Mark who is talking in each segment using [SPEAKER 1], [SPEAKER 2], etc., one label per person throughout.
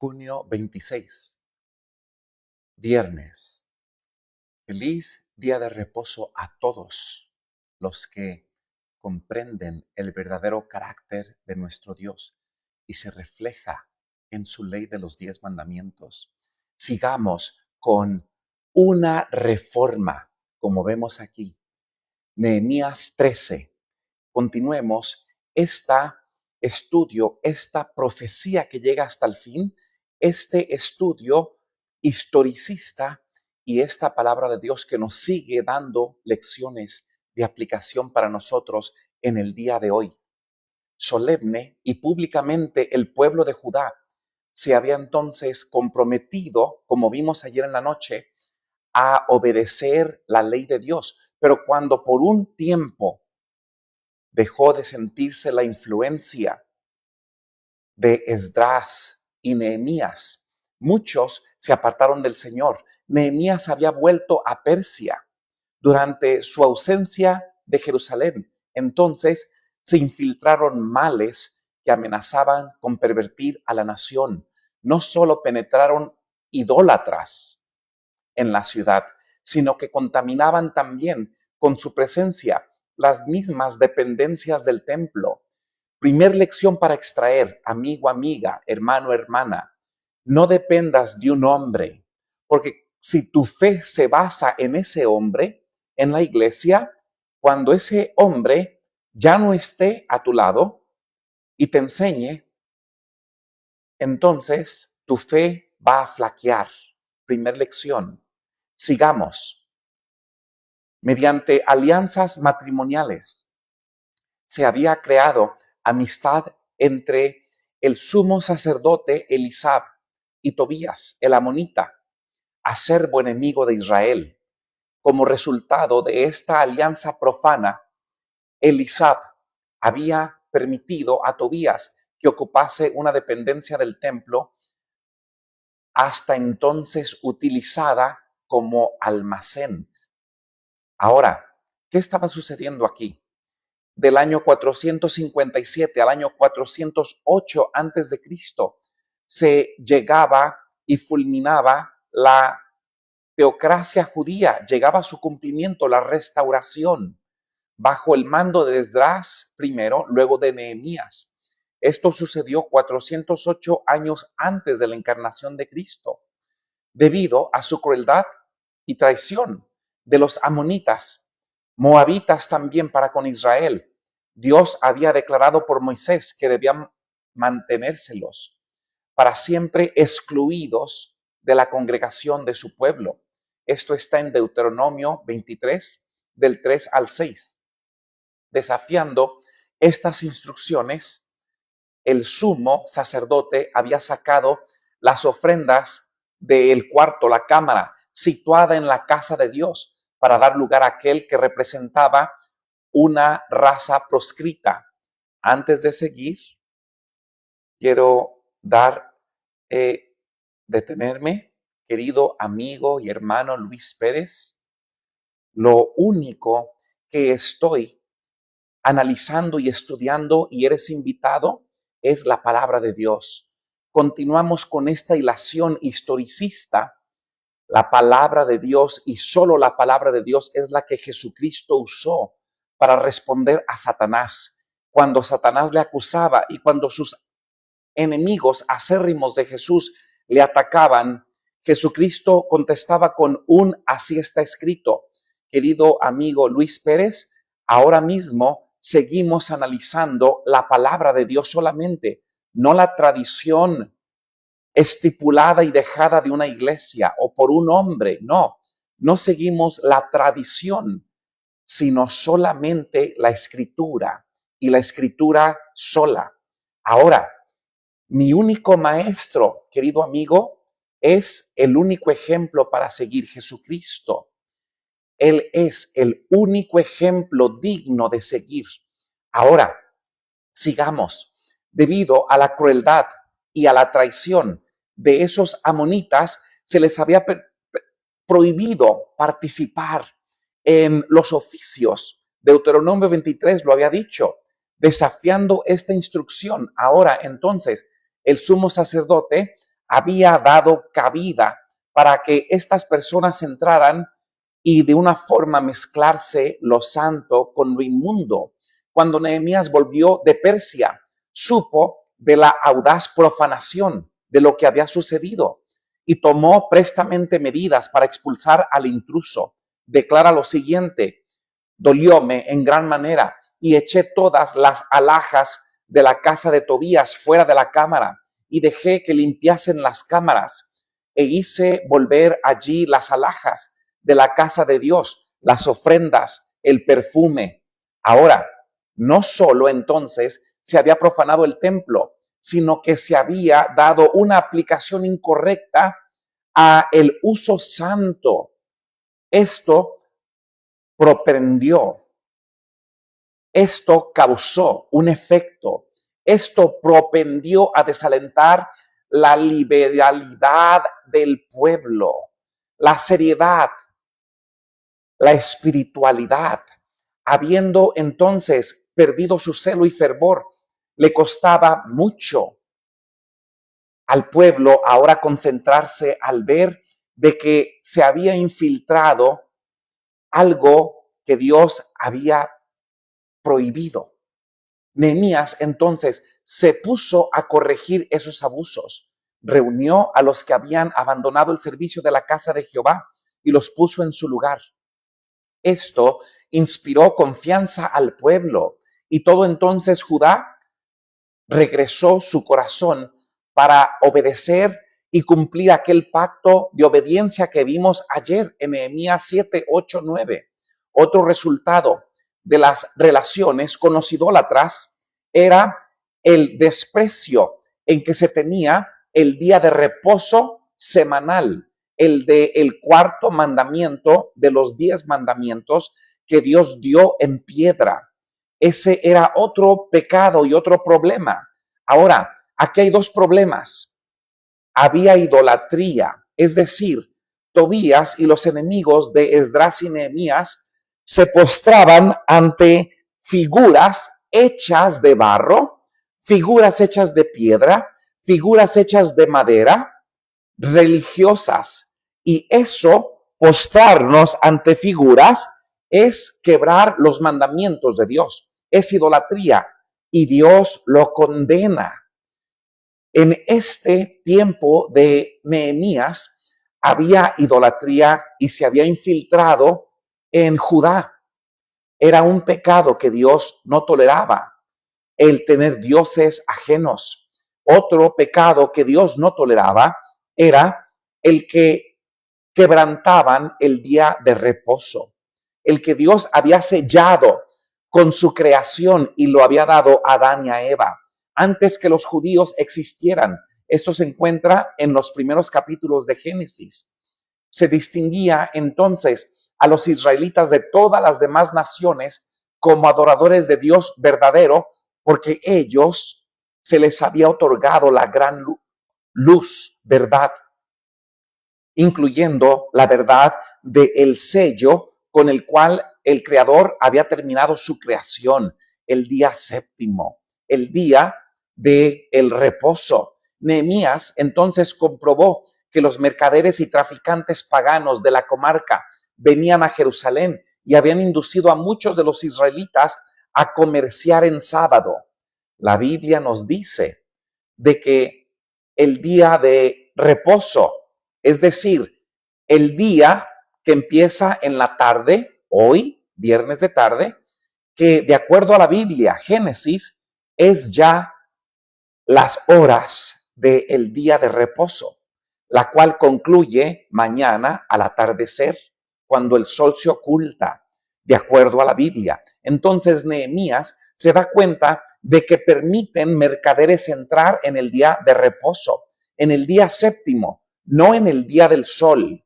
[SPEAKER 1] Junio 26, viernes. Feliz día de reposo a todos los que comprenden el verdadero carácter de nuestro Dios y se refleja en su ley de los 10 mandamientos. Sigamos con una reforma, como vemos aquí. Nehemías 13. Continuemos esta profecía que llega hasta el fin, este estudio historicista y esta palabra de Dios que nos sigue dando lecciones de aplicación para nosotros en el día de hoy. Solemne y públicamente el pueblo de Judá se había entonces comprometido, como vimos ayer en la noche, a obedecer la ley de Dios. Pero cuando por un tiempo dejó de sentirse la influencia de Esdras y Nehemías, muchos se apartaron del Señor. Nehemías había vuelto a Persia durante su ausencia de Jerusalén. Entonces se infiltraron males que amenazaban con pervertir a la nación. No solo penetraron idólatras en la ciudad, sino que contaminaban también con su presencia las mismas dependencias del templo. Primer lección para extraer, amigo, amiga, hermano, hermana, no dependas de un hombre, porque si tu fe se basa en ese hombre, en la iglesia, cuando ese hombre ya no esté a tu lado y te enseñe, entonces tu fe va a flaquear. Primer lección. Sigamos. Mediante alianzas matrimoniales se había creado amistad entre el sumo sacerdote Elisab y Tobías, el amonita, acerbo enemigo de Israel. Como resultado de esta alianza profana, Elisab había permitido a Tobías que ocupase una dependencia del templo hasta entonces utilizada como almacén. Ahora, ¿qué estaba sucediendo aquí? Del año 457 al año 408 antes de Cristo, se llegaba y fulminaba la teocracia judía, llegaba a su cumplimiento la restauración bajo el mando de Esdras primero, luego de Nehemías. Esto sucedió 408 años antes de la encarnación de Cristo, debido a su crueldad y traición de los amonitas, moabitas también para con Israel. Dios había declarado por Moisés que debían mantenérselos para siempre excluidos de la congregación de su pueblo. Esto está en Deuteronomio 23, del 3 al 6. Desafiando estas instrucciones, el sumo sacerdote había sacado las ofrendas del cuarto, la cámara, situada en la casa de Dios, para dar lugar a aquel que representaba una raza proscrita. Antes de seguir, quiero detenerme, querido amigo y hermano Luis Pérez. Lo único que estoy analizando y estudiando y eres invitado es la palabra de Dios. Continuamos con esta hilación historicista. La palabra de Dios y solo la palabra de Dios es la que Jesucristo usó para responder a Satanás. Cuando Satanás le acusaba y cuando sus enemigos acérrimos de Jesús le atacaban, Jesucristo contestaba con un así está escrito. Querido amigo Luis Pérez, ahora mismo seguimos analizando la palabra de Dios solamente, no la tradición estipulada y dejada de una iglesia o por un hombre. No seguimos la tradición, sino solamente la escritura y la escritura sola. Ahora, mi único maestro, querido amigo, es el único ejemplo para seguir, Jesucristo. Él es el único ejemplo digno de seguir. Ahora, sigamos. Debido a la crueldad y a la traición de esos amonitas, se les había prohibido participar en los oficios. Deuteronomio 23 lo había dicho, desafiando esta instrucción. Ahora, entonces, el sumo sacerdote había dado cabida para que estas personas entraran y de una forma mezclarse lo santo con lo inmundo. Cuando Nehemías volvió de Persia, supo de la audaz profanación de lo que había sucedido y tomó prestamente medidas para expulsar al intruso. Declara lo siguiente: dolióme en gran manera y eché todas las alhajas de la casa de Tobías fuera de la cámara y dejé que limpiasen las cámaras e hice volver allí las alhajas de la casa de Dios, las ofrendas, el perfume. Ahora, no solo entonces se había profanado el templo, sino que se había dado una aplicación incorrecta a el uso santo. Esto propendió, esto causó un efecto, esto propendió a desalentar la liberalidad del pueblo, la seriedad, la espiritualidad. Habiendo entonces perdido su celo y fervor, le costaba mucho al pueblo ahora concentrarse al ver de que se había infiltrado algo que Dios había prohibido. Nehemías entonces se puso a corregir esos abusos. Reunió a los que habían abandonado el servicio de la casa de Jehová y los puso en su lugar. Esto inspiró confianza al pueblo y todo entonces Judá regresó su corazón para obedecer y cumplir aquel pacto de obediencia que vimos ayer en Nehemías 7, 8, 9. Otro resultado de las relaciones con los idólatras era el desprecio en que se tenía el día de reposo semanal, el del cuarto mandamiento de los 10 mandamientos que Dios dio en piedra. Ese era otro pecado y otro problema. Ahora, aquí hay dos problemas. Había idolatría, es decir, Tobías y los enemigos de Esdras y Nehemías se postraban ante figuras hechas de barro, figuras hechas de piedra, figuras hechas de madera, religiosas. Y eso, postrarnos ante figuras, es quebrar los mandamientos de Dios. Es idolatría y Dios lo condena. En este tiempo de Nehemías había idolatría y se había infiltrado en Judá. Era un pecado que Dios no toleraba, el tener dioses ajenos. Otro pecado que Dios no toleraba era el que quebrantaban el día de reposo, el que Dios había sellado con su creación y lo había dado a Adán y a Eva antes que los judíos existieran. Esto se encuentra en los primeros capítulos de Génesis. Se distinguía entonces a los israelitas de todas las demás naciones como adoradores de Dios verdadero, porque ellos se les había otorgado la gran luz, verdad, incluyendo la verdad del sello con el cual el Creador había terminado su creación, el día séptimo, el día del reposo. Nehemías entonces comprobó que los mercaderes y traficantes paganos de la comarca venían a Jerusalén y habían inducido a muchos de los israelitas a comerciar en sábado. La Biblia nos dice de que el día de reposo, es decir, el día que empieza en la tarde, hoy, viernes de tarde, que de acuerdo a la Biblia, Génesis, es ya las horas del día de reposo, la cual concluye mañana al atardecer, cuando el sol se oculta, de acuerdo a la Biblia. Entonces Nehemías se da cuenta de que permiten mercaderes entrar en el día de reposo, en el día séptimo, no en el día del sol,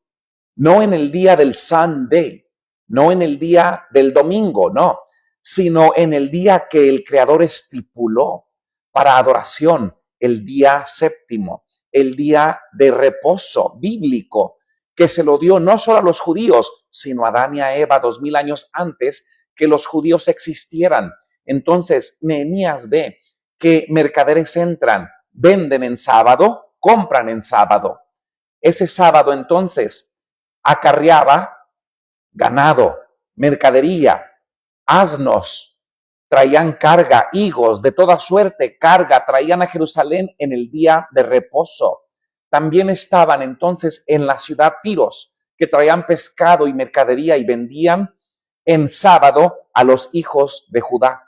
[SPEAKER 1] no en el día del Sunday, no en el día del domingo, no, sino en el día que el Creador estipuló para adoración, el día séptimo, el día de reposo bíblico, que se lo dio no solo a los judíos, sino a Adán y a Eva 2000 años antes que los judíos existieran. Entonces, Nehemías ve que mercaderes entran, venden en sábado, compran en sábado. Ese sábado entonces acarreaba ganado, mercadería, asnos, traían carga, higos, de toda suerte, carga, traían a Jerusalén en el día de reposo. También estaban entonces en la ciudad tiros, que traían pescado y mercadería y vendían en sábado a los hijos de Judá.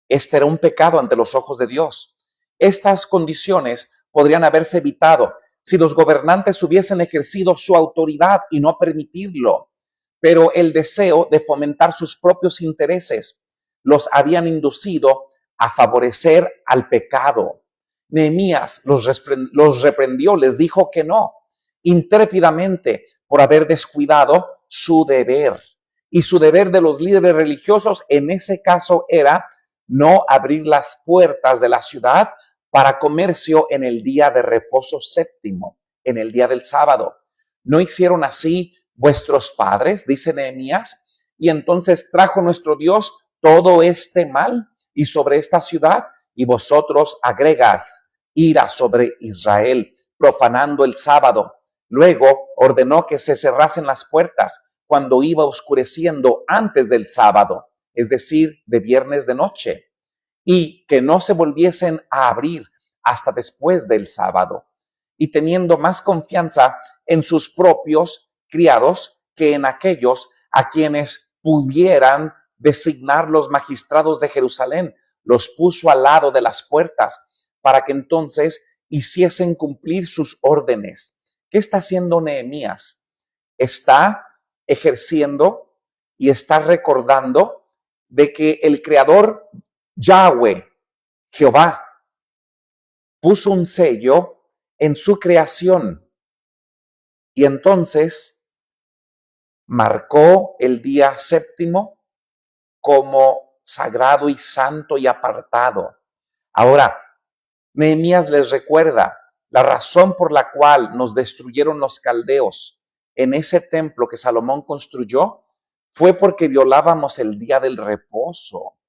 [SPEAKER 1] Este era un pecado ante los ojos de Dios. Estas condiciones podrían haberse evitado si los gobernantes hubiesen ejercido su autoridad y no permitirlo. Pero el deseo de fomentar sus propios intereses los habían inducido a favorecer al pecado. Nehemías los reprendió, les dijo que no, intrépidamente, por haber descuidado su deber. Y su deber de los líderes religiosos en ese caso era no abrir las puertas de la ciudad para comercio en el día de reposo séptimo, en el día del sábado. ¿No hicieron así vuestros padres?, dice Nehemías, y entonces trajo nuestro Dios todo este mal y sobre esta ciudad, y vosotros agregáis ira sobre Israel, profanando el sábado. Luego ordenó que se cerrasen las puertas cuando iba oscureciendo antes del sábado, es decir, de viernes de noche, y que no se volviesen a abrir hasta después del sábado, y teniendo más confianza en sus propios criados que en aquellos a quienes pudieran designar los magistrados de Jerusalén, los puso al lado de las puertas para que entonces hiciesen cumplir sus órdenes. ¿Qué está haciendo Nehemías? Está ejerciendo y está recordando de que el Creador Yahweh, Jehová, puso un sello en su creación y entonces marcó el día séptimo como sagrado y santo y apartado. Ahora, Nehemías les recuerda la razón por la cual nos destruyeron los caldeos en ese templo que Salomón construyó fue porque violábamos el día del reposo.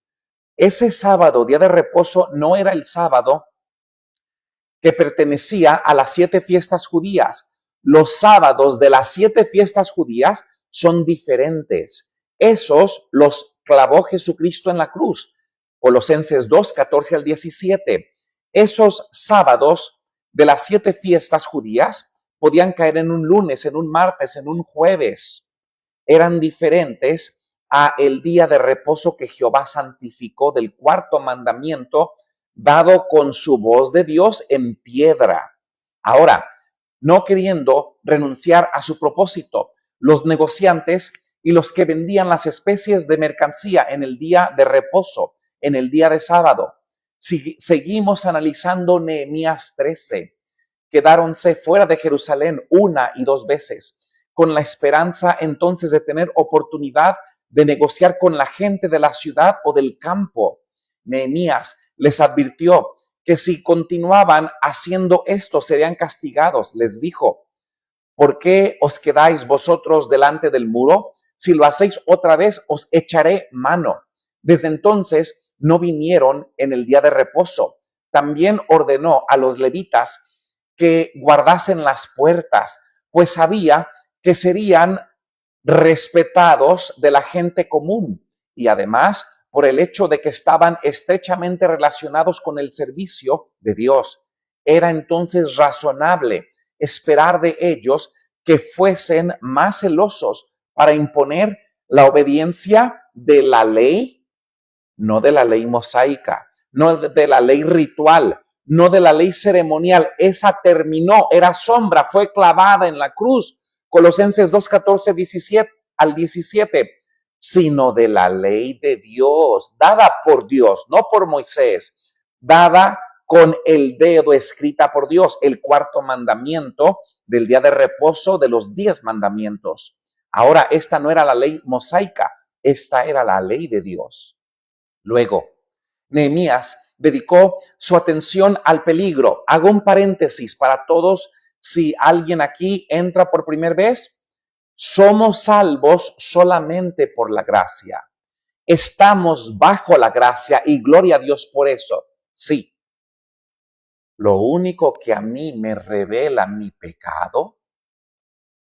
[SPEAKER 1] Ese sábado, día de reposo, no era el sábado que pertenecía a las 7 fiestas judías. Los sábados de las 7 fiestas judías son diferentes. Esos los clavó Jesucristo en la cruz. Colosenses 2, 14 al 17. Esos sábados de las 7 fiestas judías podían caer en un lunes, en un martes, en un jueves. Eran diferentes a el día de reposo que Jehová santificó del cuarto mandamiento dado con su voz de Dios en piedra. Ahora, no queriendo renunciar a su propósito, los negociantes y los que vendían las especies de mercancía en el día de reposo, en el día de sábado, seguimos analizando Nehemías 13, quedáronse fuera de Jerusalén 1 y 2 veces, con la esperanza entonces de tener oportunidad de negociar con la gente de la ciudad o del campo. Nehemías les advirtió que si continuaban haciendo esto serían castigados. Les dijo, ¿por qué os quedáis vosotros delante del muro? Si lo hacéis otra vez, os echaré mano. Desde entonces no vinieron en el día de reposo. También ordenó a los levitas que guardasen las puertas, pues sabía que serían respetados de la gente común y además por el hecho de que estaban estrechamente relacionados con el servicio de Dios. Era entonces razonable esperar de ellos que fuesen más celosos para imponer la obediencia de la ley, no de la ley mosaica, no de la ley ritual, no de la ley ceremonial. Esa terminó, era sombra, fue clavada en la cruz. Colosenses 2, 14, 17 al 17. Sino de la ley de Dios, dada por Dios, no por Moisés, dada con el dedo, escrita por Dios, el cuarto mandamiento del día de reposo de los 10 mandamientos. Ahora, esta no era la ley mosaica, esta era la ley de Dios. Luego, Nehemías dedicó su atención al peligro. Hago un paréntesis para todos, si alguien aquí entra por primera vez. Somos salvos solamente por la gracia. Estamos bajo la gracia y gloria a Dios por eso. Sí. Lo único que a mí me revela mi pecado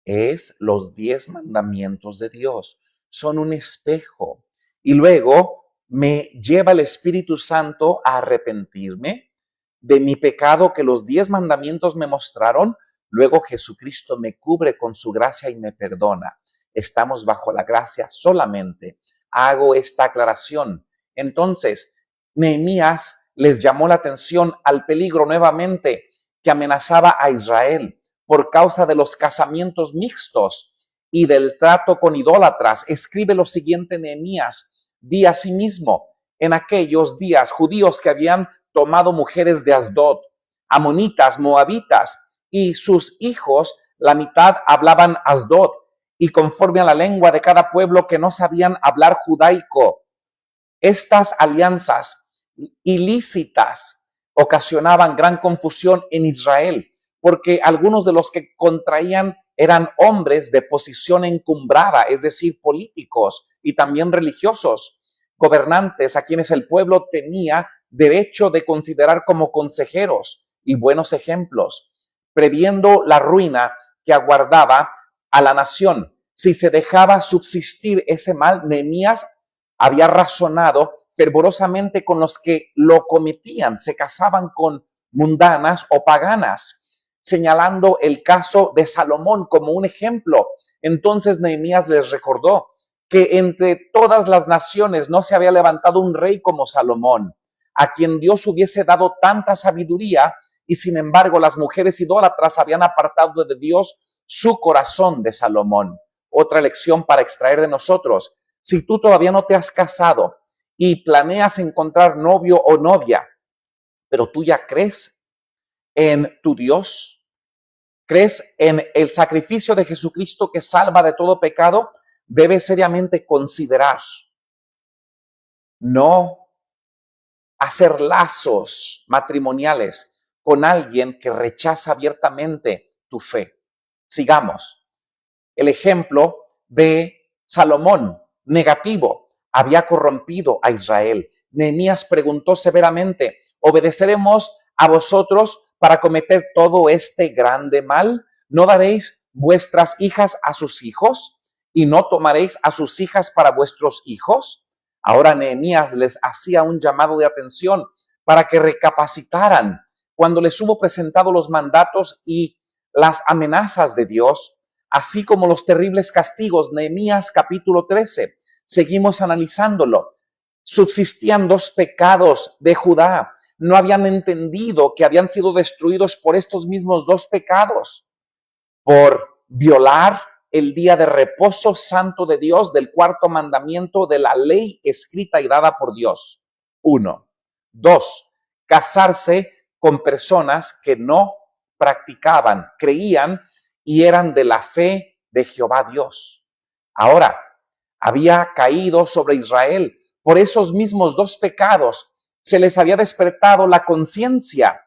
[SPEAKER 1] es los 10 mandamientos de Dios. Son un espejo. Y luego me lleva el Espíritu Santo a arrepentirme de mi pecado que los 10 mandamientos me mostraron. Luego Jesucristo me cubre con su gracia y me perdona. Estamos bajo la gracia solamente. Hago esta aclaración. Entonces, Nehemías les llamó la atención al peligro nuevamente que amenazaba a Israel por causa de los casamientos mixtos y del trato con idólatras. Escribe lo siguiente Nehemías: di asimismo, en aquellos días judíos que habían tomado mujeres de Asdod, amonitas, moabitas, y sus hijos, la mitad hablaban Asdod, y conforme a la lengua de cada pueblo que no sabían hablar judaico. Estas alianzas ilícitas ocasionaban gran confusión en Israel, porque algunos de los que contraían eran hombres de posición encumbrada, es decir, políticos y también religiosos, gobernantes a quienes el pueblo tenía derecho de considerar como consejeros y buenos ejemplos, previendo la ruina que aguardaba a la nación. Si se dejaba subsistir ese mal, Nehemías había razonado fervorosamente con los que lo cometían, se casaban con mundanas o paganas, señalando el caso de Salomón como un ejemplo. Entonces Nehemías les recordó que entre todas las naciones no se había levantado un rey como Salomón, a quien Dios hubiese dado tanta sabiduría, y sin embargo las mujeres idólatras habían apartado de Dios su corazón de Salomón. Otra lección para extraer de nosotros: si tú todavía no te has casado y planeas encontrar novio o novia, pero tú ya crees en tu Dios, crees en el sacrificio de Jesucristo que salva de todo pecado, debes seriamente considerar no hacer lazos matrimoniales con alguien que rechaza abiertamente tu fe. Sigamos. El ejemplo de Salomón, negativo, había corrompido a Israel. Nehemías preguntó severamente: ¿obedeceremos a vosotros para cometer todo este grande mal? ¿No daréis vuestras hijas a sus hijos y no tomaréis a sus hijas para vuestros hijos? Ahora Nehemías les hacía un llamado de atención para que recapacitaran. Cuando les hubo presentado los mandatos y las amenazas de Dios, así como los terribles castigos, Nehemías capítulo 13, seguimos analizándolo. Subsistían 2 pecados de Judá. No habían entendido que habían sido destruidos por estos mismos 2 pecados, por violar el día de reposo santo de Dios, del 4º mandamiento de la ley escrita y dada por Dios. 1. 2. Casarse con personas que no practicaban, creían y eran de la fe de Jehová Dios. Ahora, había caído sobre Israel por esos mismos 2 pecados. Se les había despertado la conciencia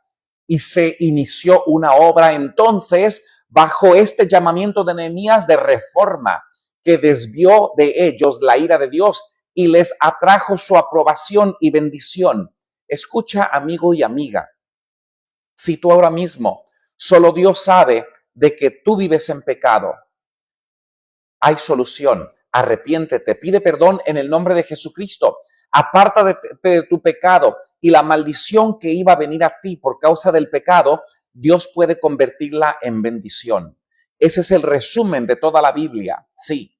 [SPEAKER 1] y se inició una obra entonces bajo este llamamiento de Nehemías de reforma, que desvió de ellos la ira de Dios y les atrajo su aprobación y bendición. Escucha, amigo y amiga, si tú ahora mismo solo Dios sabe de que tú vives en pecado, hay solución. Arrepiéntete, pide perdón en el nombre de Jesucristo. Apártate de tu pecado y la maldición que iba a venir a ti por causa del pecado, Dios puede convertirla en bendición. Ese es el resumen de toda la Biblia. Sí,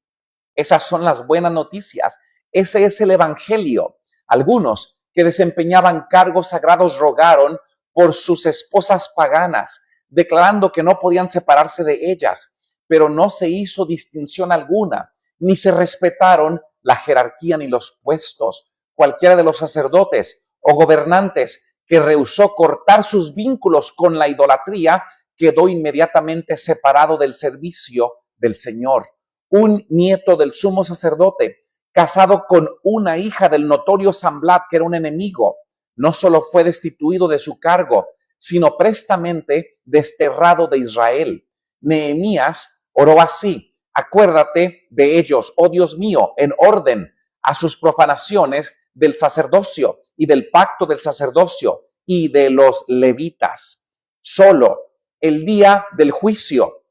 [SPEAKER 1] esas son las buenas noticias. Ese es el evangelio. Algunos que desempeñaban cargos sagrados rogaron por sus esposas paganas, declarando que no podían separarse de ellas, pero no se hizo distinción alguna, ni se respetaron la jerarquía ni los puestos. Cualquiera de los sacerdotes o gobernantes que rehusó cortar sus vínculos con la idolatría quedó inmediatamente separado del servicio del Señor. Un nieto del sumo sacerdote, casado con una hija del notorio Sanballat, que era un enemigo, no solo fue destituido de su cargo, sino prestamente desterrado de Israel. Nehemías oró así: acuérdate de ellos, oh Dios mío, en orden a sus profanaciones del sacerdocio y del pacto del sacerdocio, y de los levitas. Solo el día del juicio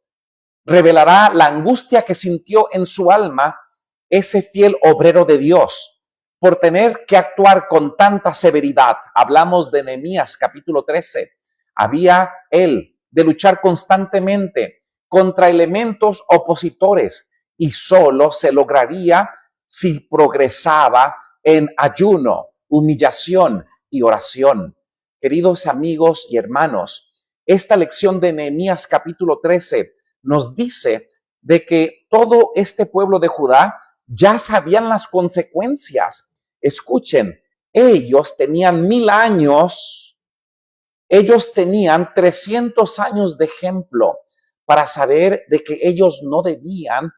[SPEAKER 1] revelará la angustia que sintió en su alma ese fiel obrero de Dios por tener que actuar con tanta severidad. Hablamos de Nehemías capítulo 13. Había él de luchar constantemente contra elementos opositores y solo se lograría si progresaba en ayuno, humillación y oración. Queridos amigos y hermanos, esta lección de Nehemías capítulo 13 nos dice de que todo este pueblo de Judá ya sabían las consecuencias. Escuchen, ellos tenían 1000 años, ellos tenían 300 años de ejemplo para saber de que ellos no debían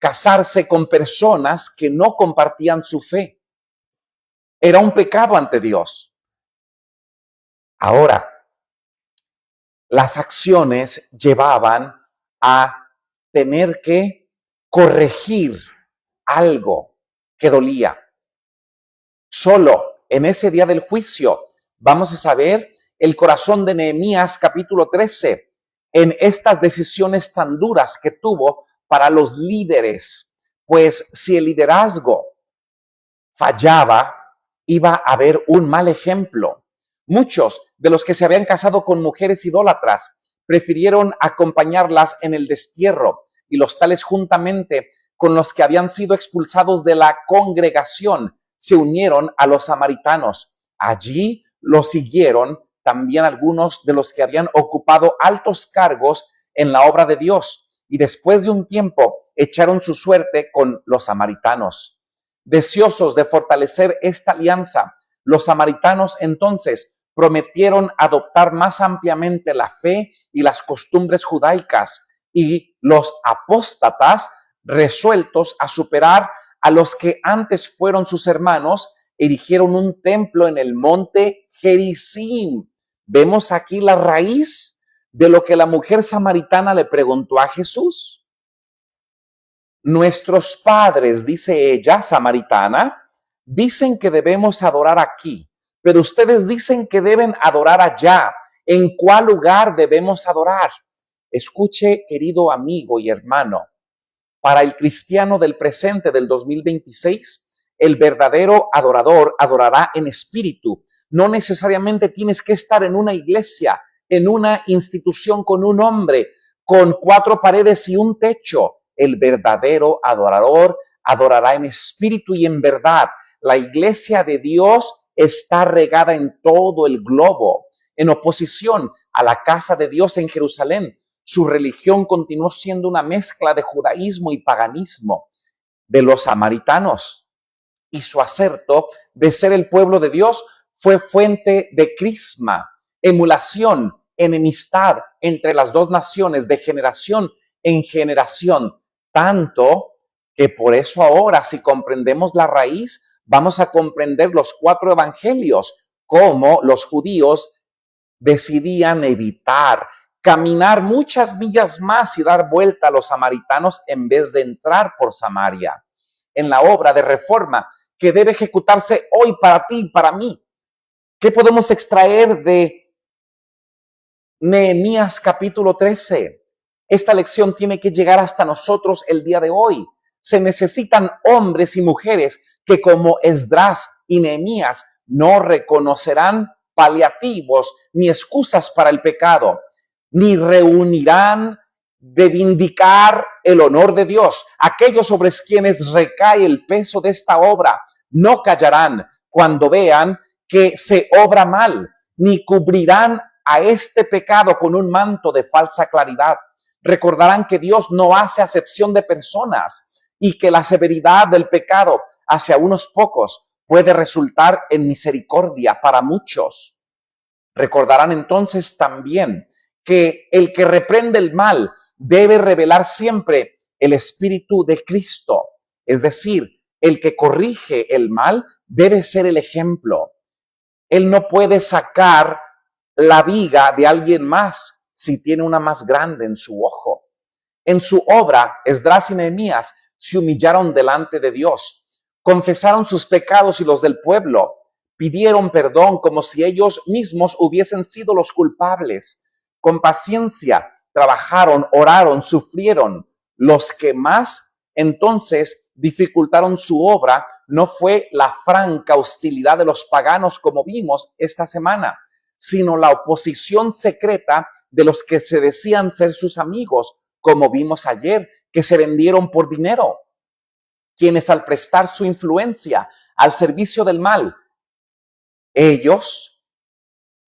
[SPEAKER 1] casarse con personas que no compartían su fe. Era un pecado ante Dios. Ahora, las acciones llevaban a tener que corregir algo que dolía. Solo en ese día del juicio vamos a saber el corazón de Nehemías capítulo 13 en estas decisiones tan duras que tuvo para los líderes. Pues si el liderazgo fallaba, iba a haber un mal ejemplo. Muchos de los que se habían casado con mujeres idólatras prefirieron acompañarlas en el destierro y los tales juntamente con los que habían sido expulsados de la congregación se unieron a los samaritanos. Allí los siguieron también algunos de los que habían ocupado altos cargos en la obra de Dios y después de un tiempo echaron su suerte con los samaritanos. Deseosos de fortalecer esta alianza, los samaritanos entonces prometieron adoptar más ampliamente la fe y las costumbres judaicas, y los apóstatas, resueltos a superar a los que antes fueron sus hermanos, erigieron un templo en el monte Gerizim. Vemos aquí la raíz de lo que la mujer samaritana le preguntó a Jesús. Nuestros padres, dice ella, samaritana, dicen que debemos adorar aquí, pero ustedes dicen que deben adorar allá. ¿En cuál lugar debemos adorar? Escuche, querido amigo y hermano, para el cristiano del presente del 2026, el verdadero adorador adorará en espíritu. No necesariamente tienes que estar en una iglesia, en una institución con un nombre, con 4 paredes y un techo. El verdadero adorador adorará en espíritu y en verdad. La iglesia de Dios está regada en todo el globo. En oposición a la casa de Dios en Jerusalén, su religión continuó siendo una mezcla de judaísmo y paganismo de los samaritanos. Y su acerto de ser el pueblo de Dios fue fuente de crisma, emulación, enemistad entre las dos naciones de generación en generación. Tanto que por eso ahora, si comprendemos la raíz, vamos a comprender los 4 evangelios, cómo los judíos decidían evitar caminar muchas millas más y dar vuelta a los samaritanos en vez de entrar por Samaria. En la obra de reforma que debe ejecutarse hoy para ti y para mí, ¿qué podemos extraer de Nehemías capítulo 13? Esta lección tiene que llegar hasta nosotros el día de hoy. Se necesitan hombres y mujeres que, como Esdras y Nehemías, no reconocerán paliativos ni excusas para el pecado, ni reunirán de vindicar el honor de Dios. Aquellos sobre quienes recae el peso de esta obra no callarán cuando vean que se obra mal, ni cubrirán a este pecado con un manto de falsa claridad. Recordarán que Dios no hace acepción de personas y que la severidad del pecado hacia unos pocos puede resultar en misericordia para muchos. Recordarán entonces también que el que reprende el mal debe revelar siempre el espíritu de Cristo. Es decir, el que corrige el mal debe ser el ejemplo. Él no puede sacar la viga de alguien más si tiene una más grande en su ojo. En su obra, Esdras y Nehemías se humillaron delante de Dios, confesaron sus pecados y los del pueblo, Pidieron perdón como si ellos mismos hubiesen sido los culpables. Con paciencia trabajaron, oraron, sufrieron. Los que más entonces dificultaron su obra no fue la franca hostilidad de los paganos como vimos esta semana, sino la oposición secreta de los que se decían ser sus amigos, como vimos ayer, que se vendieron por dinero, quienes al prestar su influencia al servicio del mal, ellos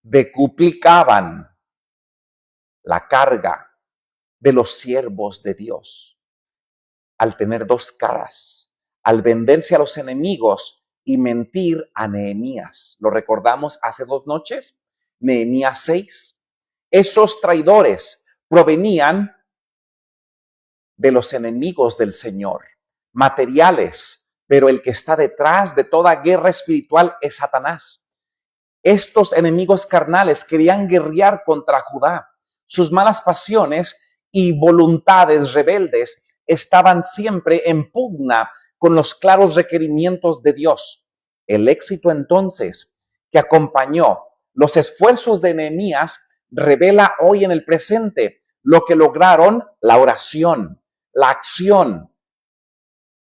[SPEAKER 1] decuplicaban la carga de los siervos de Dios al tener dos caras, al venderse a los enemigos y mentir a Nehemías. ¿Lo recordamos hace 2 noches? Nehemías 6. Esos traidores provenían de los enemigos del Señor, materiales, pero el que está detrás de toda guerra espiritual es Satanás. Estos enemigos carnales querían guerrear contra Judá. Sus malas pasiones y voluntades rebeldes estaban siempre en pugna con los claros requerimientos de Dios. El éxito entonces que acompañó los esfuerzos de Nehemías revela hoy en el presente lo que lograron la oración, la acción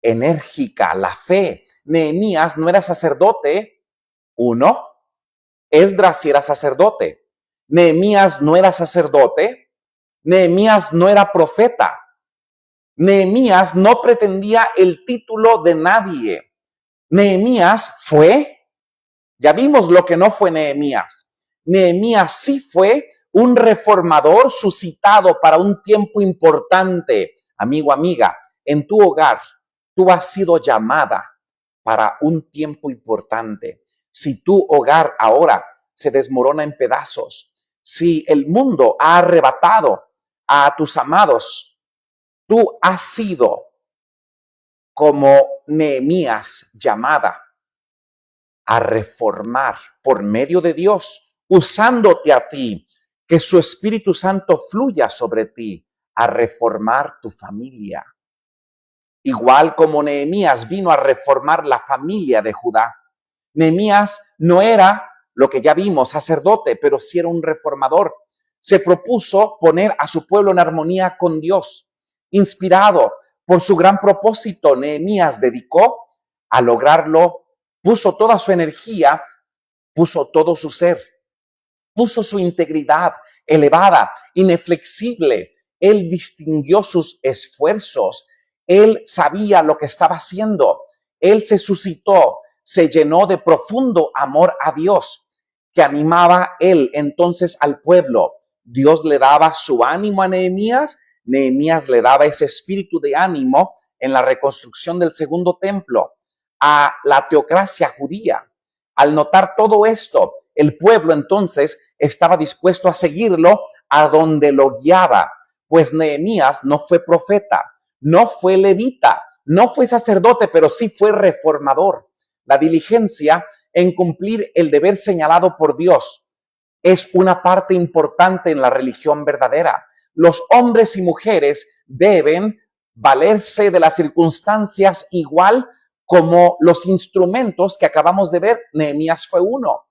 [SPEAKER 1] enérgica, la fe. Nehemías no era sacerdote, uno. Esdras sí era sacerdote. Nehemías no era sacerdote. Nehemías no era profeta. Nehemías no pretendía el título de nadie. Nehemías fue, ya vimos lo que no fue Nehemías. Nehemías sí fue un reformador suscitado para un tiempo importante. Amigo, amiga, en tu hogar, tú has sido llamada para un tiempo importante. Si tu hogar ahora se desmorona en pedazos, si el mundo ha arrebatado a tus amados, tú has sido como Nehemías llamada a reformar por medio de Dios, usándote a ti, que su Espíritu Santo fluya sobre ti, a reformar tu familia. Igual como Nehemías vino a reformar la familia de Judá. Nehemías no era, lo que ya vimos, sacerdote, pero sí era un reformador. Se propuso poner a su pueblo en armonía con Dios. Inspirado por su gran propósito, Nehemías dedicó a lograrlo, puso toda su energía, puso todo su ser, puso su integridad elevada, inflexible. Él distinguió sus esfuerzos. Él sabía lo que estaba haciendo. Él se suscitó, se llenó de profundo amor a Dios, que animaba él entonces al pueblo. Dios le daba su ánimo a Nehemías. Nehemías le daba ese espíritu de ánimo en la reconstrucción del segundo templo a la teocracia judía. Al notar todo esto, el pueblo entonces estaba dispuesto a seguirlo a donde lo guiaba, pues Nehemías no fue profeta, no fue levita, no fue sacerdote, pero sí fue reformador. La diligencia en cumplir el deber señalado por Dios es una parte importante en la religión verdadera. Los hombres y mujeres deben valerse de las circunstancias igual como los instrumentos que acabamos de ver. Nehemías fue uno.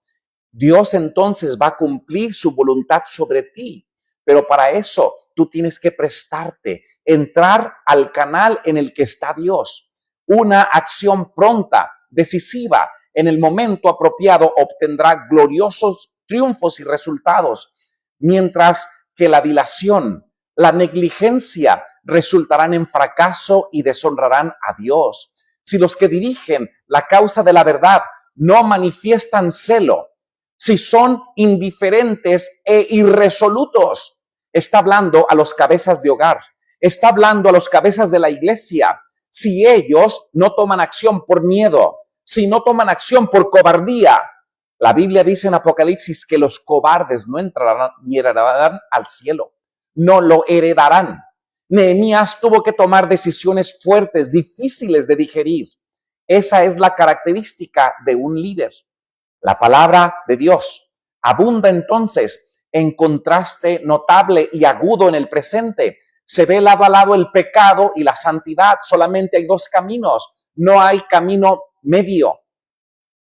[SPEAKER 1] Dios entonces va a cumplir su voluntad sobre ti, pero para eso tú tienes que prestarte, entrar al canal en el que está Dios. Una acción pronta, decisiva, en el momento apropiado obtendrá gloriosos triunfos y resultados, mientras que la dilación, la negligencia resultarán en fracaso y deshonrarán a Dios. Si los que dirigen la causa de la verdad no manifiestan celo, si son indiferentes e irresolutos, está hablando a los cabezas de hogar, está hablando a los cabezas de la iglesia. Si ellos no toman acción por miedo, si no toman acción por cobardía, la Biblia dice en Apocalipsis que los cobardes no entrarán ni heredarán al cielo, no lo heredarán. Nehemías tuvo que tomar decisiones fuertes, difíciles de digerir. Esa es la característica de un líder. La palabra de Dios abunda entonces en contraste notable y agudo en el presente. Se ve lado a lado el pecado y la santidad. Solamente hay dos caminos. No hay camino medio.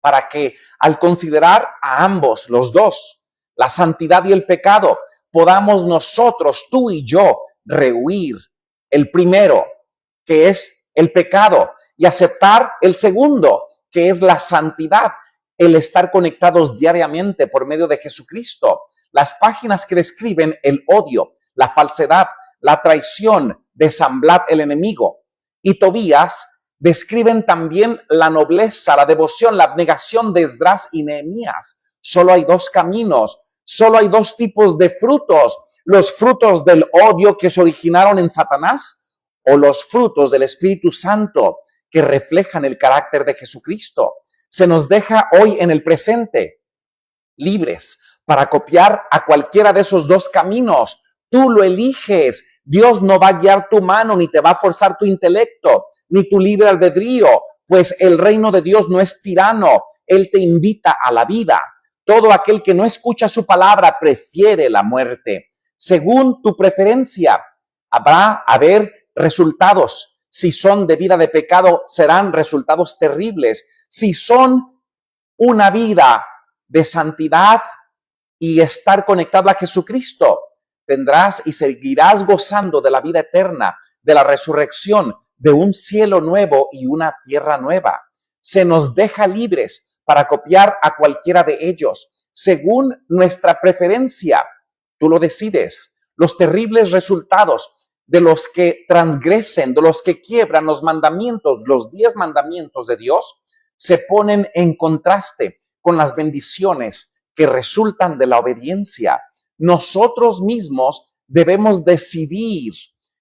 [SPEAKER 1] para que al considerar a ambos, los dos, la santidad y el pecado, podamos nosotros, tú y yo, rehuir el primero, que es el pecado, y aceptar el segundo, que es la santidad, el estar conectados diariamente por medio de Jesucristo. Las páginas que describen el odio, la falsedad, la traición de Sanballat el enemigo y Tobías describen también la nobleza, la devoción, la abnegación de Esdras y Nehemías. Solo hay dos caminos, solo hay dos tipos de frutos: los frutos del odio que se originaron en Satanás o los frutos del Espíritu Santo que reflejan el carácter de Jesucristo. Se nos deja hoy en el presente libres para copiar a cualquiera de esos dos caminos. Tú lo eliges. Dios no va a guiar tu mano, ni te va a forzar tu intelecto, ni tu libre albedrío, pues el reino de Dios no es tirano. Él te invita a la vida. Todo aquel que no escucha su palabra prefiere la muerte. Según tu preferencia, haber resultados. Si son de vida de pecado, serán resultados terribles. Si son una vida de santidad y estar conectado a Jesucristo, tendrás y seguirás gozando de la vida eterna, de la resurrección, de un cielo nuevo y una tierra nueva. Se nos deja libres para copiar a cualquiera de ellos, según nuestra preferencia. Tú lo decides. Los terribles resultados de los que transgresen, de los que quiebran los mandamientos, los 10 mandamientos de Dios, se ponen en contraste con las bendiciones que resultan de la obediencia. Nosotros mismos debemos decidir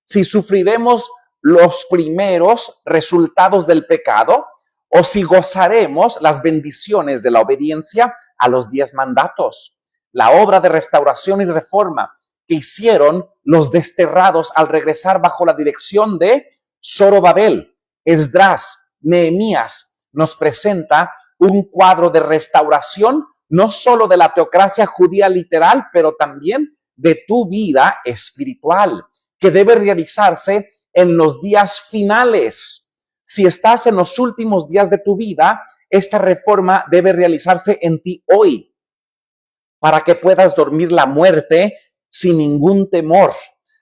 [SPEAKER 1] si sufriremos los primeros resultados del pecado o si gozaremos las bendiciones de la obediencia a los 10 mandatos. La obra de restauración y reforma que hicieron los desterrados al regresar bajo la dirección de Zorobabel, Esdras, Nehemías, nos presenta un cuadro de restauración no solo de la teocracia judía literal, pero también de tu vida espiritual, que debe realizarse en los días finales. Si estás en los últimos días de tu vida, esta reforma debe realizarse en ti hoy, para que puedas dormir la muerte sin ningún temor.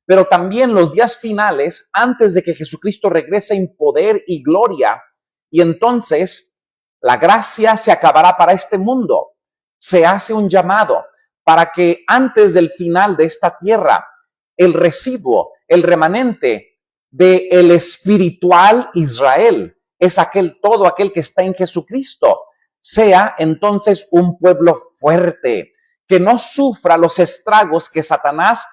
[SPEAKER 1] Pero también los días finales, antes de que Jesucristo regrese en poder y gloria, y entonces la gracia se acabará para este mundo. Se hace un llamado para que antes del final de esta tierra, el residuo, el remanente del espiritual Israel, es todo aquel que está en Jesucristo, sea entonces un pueblo fuerte, que no sufra los estragos que Satanás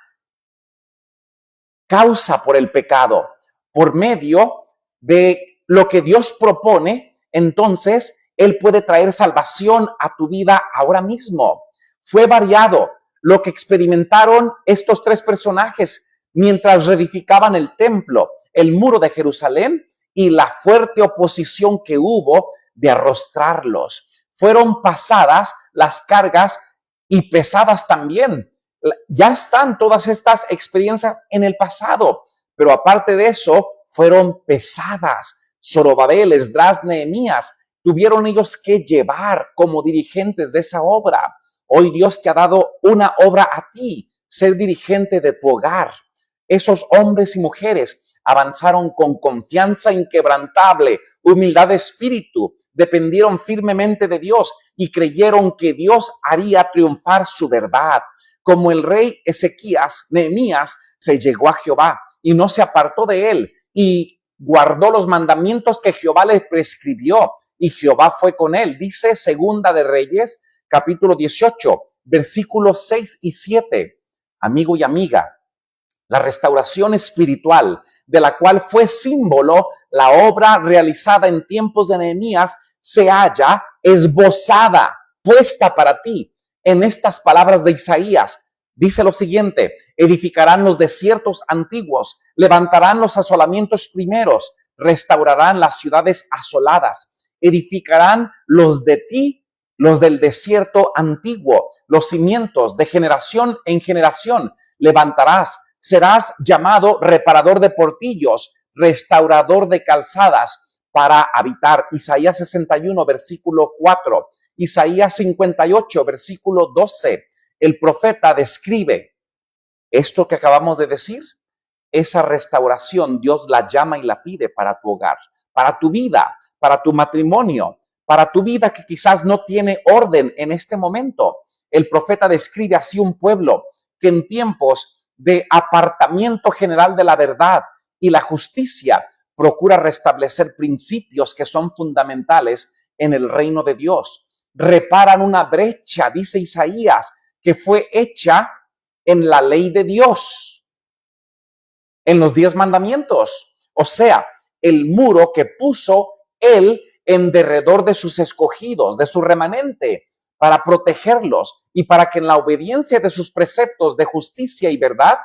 [SPEAKER 1] causa por el pecado. Por medio de lo que Dios propone, entonces Él puede traer salvación a tu vida ahora mismo. Fue variado lo que experimentaron estos 3 personajes mientras reedificaban el templo, el muro de Jerusalén y la fuerte oposición que hubo de arrostrarlos. Fueron pasadas las cargas y pesadas también. Ya están todas estas experiencias en el pasado, pero aparte de eso, fueron pesadas. Zorobabel, Esdras, Nehemías, tuvieron ellos que llevar como dirigentes de esa obra. Hoy Dios te ha dado una obra a ti, ser dirigente de tu hogar. Esos hombres y mujeres avanzaron con confianza inquebrantable, humildad de espíritu, dependieron firmemente de Dios y creyeron que Dios haría triunfar su verdad. Como el rey Ezequías, Nehemías se llegó a Jehová y no se apartó de él y guardó los mandamientos que Jehová le prescribió y Jehová fue con él. Dice Segunda de Reyes, capítulo 18, versículos 6 y 7. Amigo y amiga, la restauración espiritual de la cual fue símbolo la obra realizada en tiempos de Nehemías se halla esbozada, puesta para ti en estas palabras de Isaías. Dice lo siguiente: edificarán los desiertos antiguos, levantarán los asolamientos primeros, restaurarán las ciudades asoladas, edificarán los de ti, los del desierto antiguo, los cimientos de generación en generación, levantarás, serás llamado reparador de portillos, restaurador de calzadas, para habitar. Isaías 61, versículo 4. Isaías 58, versículo 12. El profeta describe esto que acabamos de decir. Esa restauración Dios la llama y la pide para tu hogar, para tu vida, para tu matrimonio, para tu vida que quizás no tiene orden en este momento. El profeta describe así un pueblo que en tiempos de apartamiento general de la verdad y la justicia procura restablecer principios que son fundamentales en el reino de Dios. Reparan una brecha, dice Isaías, que fue hecha en la ley de Dios, en los 10 mandamientos, o sea, el muro que puso él en derredor de sus escogidos, de su remanente, para protegerlos y para que en la obediencia de sus preceptos de justicia y verdad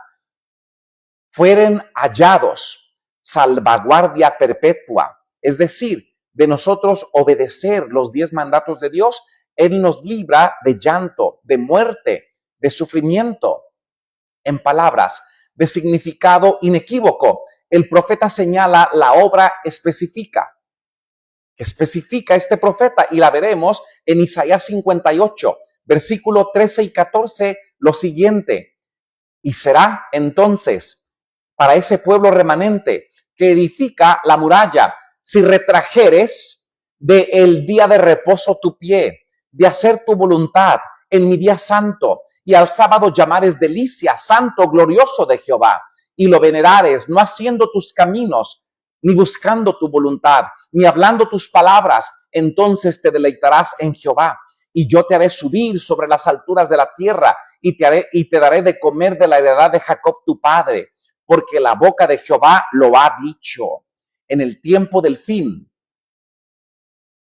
[SPEAKER 1] fueran hallados salvaguardia perpetua. Es decir, de nosotros obedecer los 10 mandatos de Dios, Él nos libra de llanto, de muerte, de sufrimiento. En palabras, de significado inequívoco, el profeta señala la obra específica este profeta, y la veremos en Isaías 58, versículo 13 y 14, lo siguiente: y será entonces para ese pueblo remanente que edifica la muralla, si retrajeres del día de reposo tu pie, de hacer tu voluntad en mi día santo, y al sábado llamares delicia, santo, glorioso de Jehová, y lo venerares, no haciendo tus caminos, ni buscando tu voluntad, ni hablando tus palabras, entonces te deleitarás en Jehová, y yo te haré subir sobre las alturas de la tierra, y te daré de comer de la heredad de Jacob tu padre, porque la boca de Jehová lo ha dicho. En el tiempo del fin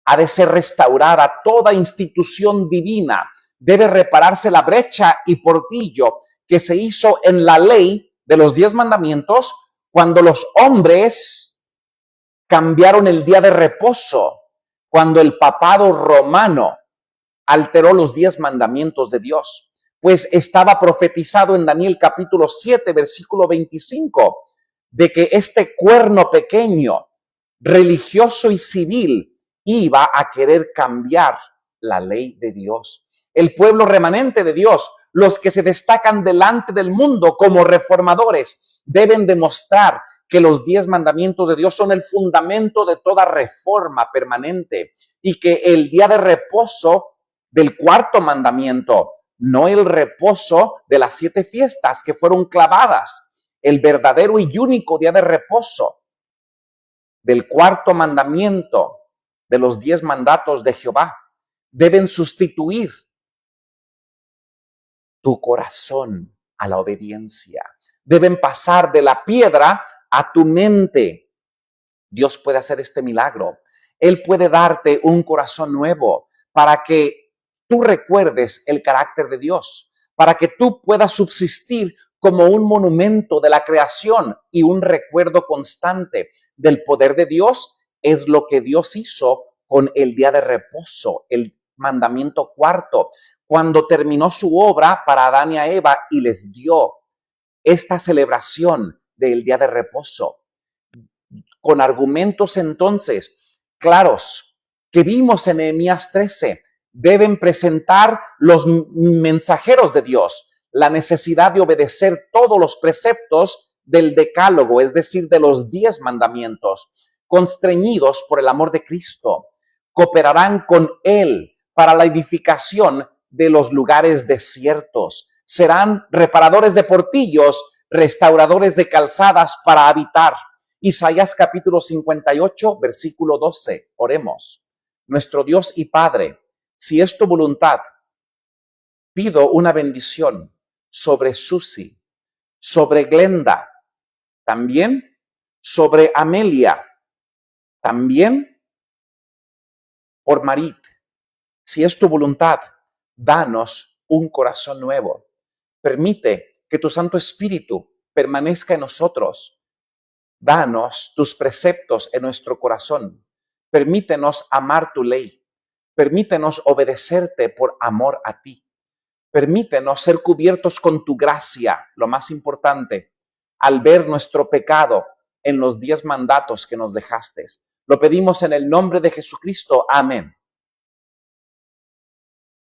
[SPEAKER 1] ha de ser restaurada toda institución divina. Debe repararse la brecha y portillo que se hizo en la ley de los 10 mandamientos cuando los hombres cambiaron el día de reposo, cuando el papado romano alteró los 10 mandamientos de Dios. Pues estaba profetizado en Daniel capítulo 7, versículo 25, de que este cuerno pequeño, religioso y civil, iba a querer cambiar la ley de Dios. El pueblo remanente de Dios, los que se destacan delante del mundo como reformadores, deben demostrar que los 10 mandamientos de Dios son el fundamento de toda reforma permanente y que el día de reposo del 4º mandamiento, no el reposo de las 7 fiestas que fueron clavadas, el verdadero y único día de reposo del 4º mandamiento de los 10 mandatos de Jehová, deben sustituir tu corazón a la obediencia. Deben pasar de la piedra a tu mente. Dios puede hacer este milagro. Él puede darte un corazón nuevo para que tú recuerdes el carácter de Dios, para que tú puedas subsistir como un monumento de la creación y un recuerdo constante del poder de Dios. Es lo que Dios hizo con el día de reposo, el mandamiento 4, cuando terminó su obra para Adán y a Eva y les dio esta celebración del día de reposo, con argumentos entonces claros que vimos en Nehemías 13. Deben presentar los mensajeros de Dios la necesidad de obedecer todos los preceptos del decálogo, es decir, de los 10 mandamientos, constreñidos por el amor de Cristo. Cooperarán con Él para la edificación de los lugares desiertos. Serán reparadores de portillos, restauradores de calzadas para habitar. Isaías capítulo 58, versículo 12. Oremos. Nuestro Dios y Padre, si es tu voluntad, pido una bendición sobre Susi, sobre Glenda, también sobre Amelia, también por Marit. Si es tu voluntad, danos un corazón nuevo. Permite que tu Santo Espíritu permanezca en nosotros. Danos tus preceptos en nuestro corazón. Permítenos amar tu ley. Permítenos obedecerte por amor a ti. Permítenos ser cubiertos con tu gracia, lo más importante, al ver nuestro pecado en los 10 mandatos que nos dejaste. Lo pedimos en el nombre de Jesucristo. Amén.